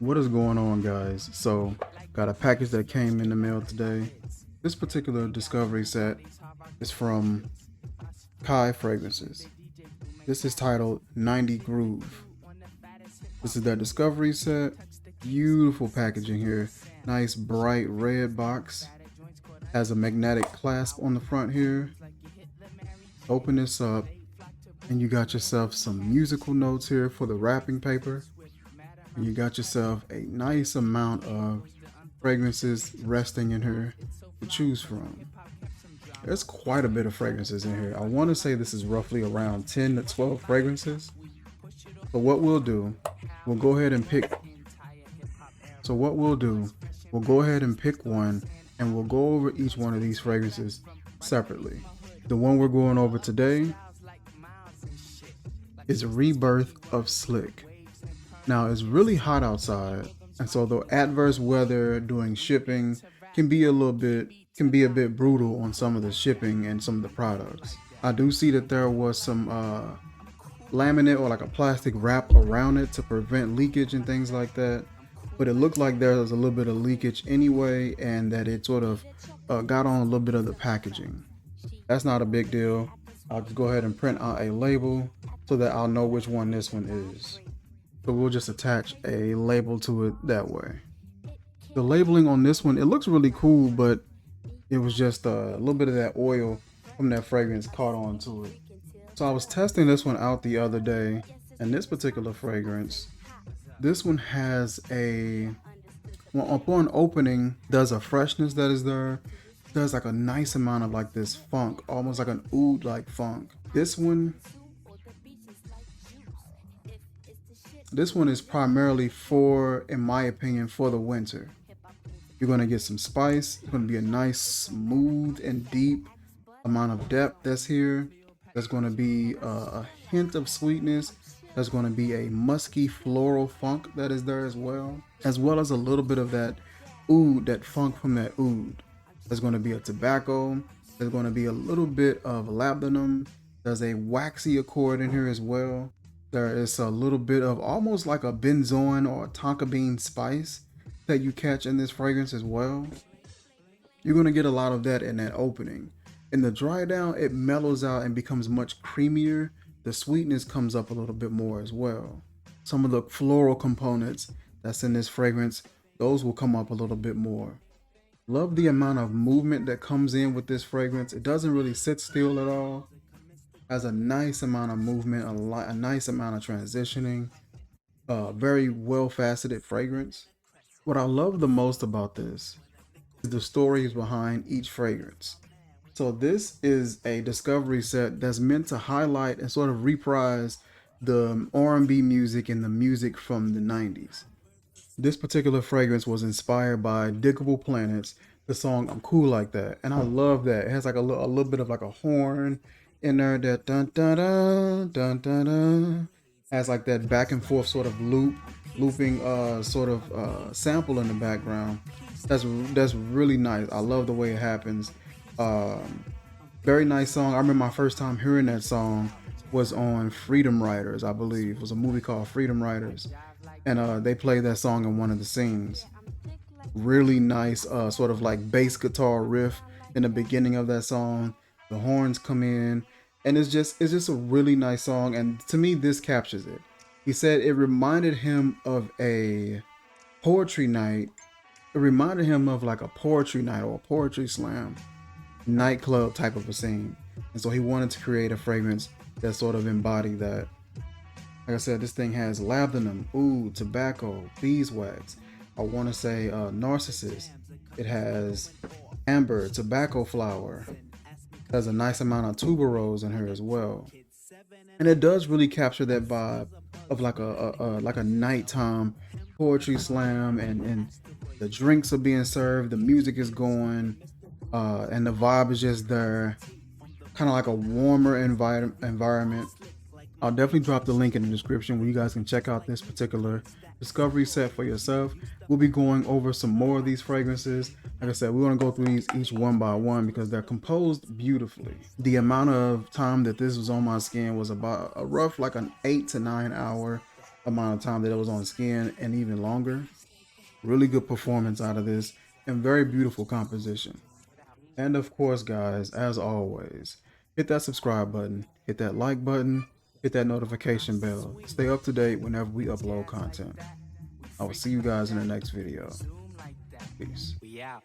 What is going on, guys? So, got a package that came in the mail today. This particular discovery set is from Kai Fragrances. This is titled 90 Groove. This is their discovery set. Beautiful packaging here. Nice bright red box. Has a magnetic clasp on the front here. Open this up, and you got yourself some musical notes here for the wrapping paper. And you got yourself a nice amount of fragrances resting in here to choose from. There's quite a bit of fragrances in here. I want to say this is roughly around 10 to 12 fragrances. So what we'll do, we'll go ahead and pick. So what we'll do, we'll go ahead and pick one, and we'll go over each one of these fragrances separately. The one we're going over today is Rebirth of Slick. Now it's really hot outside, and so the adverse weather during shipping can be a bit brutal on some of the shipping and some of the products. I do see that there was some laminate or like a plastic wrap around it to prevent leakage and things like that, but it looked like there was a little bit of leakage anyway, and that it sort of got on a little bit of the packaging. That's not a big deal. I'll just go ahead and print out a label so that I'll know which one this one is. So we'll just attach a label to it that way. The labeling on this one, it looks really cool, but it was just a little bit of that oil from that fragrance caught on to it. So I was testing this one out the other day, and this particular fragrance, this one has well, upon opening, there's a freshness that is there. There's like a nice amount of like this funk, almost like an oud like funk. This one is primarily for, in my opinion, for the winter. You're going to get some spice. It's going to be a nice, smooth and deep amount of depth that's here. There's going to be a hint of sweetness. There's going to be a musky floral funk that is there as well as a little bit of that oud, that funk from that oud. There's going to be a tobacco. There's going to be a little bit of labdanum. There's a waxy accord in here as well. There is a little bit of almost like a benzoin or a tonka bean spice that you catch in this fragrance as well. You're going to get a lot of that in that opening. In the dry down, it mellows out and becomes much creamier. The sweetness comes up a little bit more as well. Some of the floral components that's in this fragrance, those will come up a little bit more. Love the amount of movement that comes in with this fragrance. It doesn't really sit still at all. Has a nice amount of movement, a nice amount of transitioning, very well faceted fragrance. What I love the most about this is the stories behind each fragrance. So this is a discovery set that's meant to highlight and sort of reprise the R&B music and the music from the 90s. This particular fragrance was inspired by Diggable Planets, the song I'm Cool Like That. And I love that. It has like a little bit of like a horn in there that dun dun dun dun dun dun, has like that back and forth sort of looping sort of sample in the background. That's really nice. I love the way it happens. Very nice song. I remember my first time hearing that song was on Freedom Riders, I believe. It was a movie called Freedom Riders, and they played that song in one of the scenes. Really nice sort of like bass guitar riff in the beginning of that song. The horns come in, and it's just a really nice song, and to me this captures it. He said it reminded him of a poetry night. It reminded him of like a poetry night or a poetry slam nightclub type of a scene, and so he wanted to create a fragrance that sort of embodied that. Like I said, this thing has labdanum, oud, tobacco, beeswax. I want to say narcissus. It has amber, tobacco flower. There's a nice amount of tuberose in here as well, and it does really capture that vibe of like a nighttime poetry slam, and the drinks are being served, the music is going, and the vibe is just there, kind of like a warmer environment. I'll definitely drop the link in the description where you guys can check out this particular discovery set for yourself. We'll be going over some more of these fragrances. Like I said, we want to go through these each one by one because they're composed beautifully. The amount of time that this was on my skin was about a rough like an 8 to 9 hour amount of time that it was on skin and even longer. Really good performance out of this and very beautiful composition. And of course, guys, as always, hit that subscribe button, hit that like button, hit that notification bell. Stay up to date whenever we upload content. I will see you guys in the next video. Peace. We out.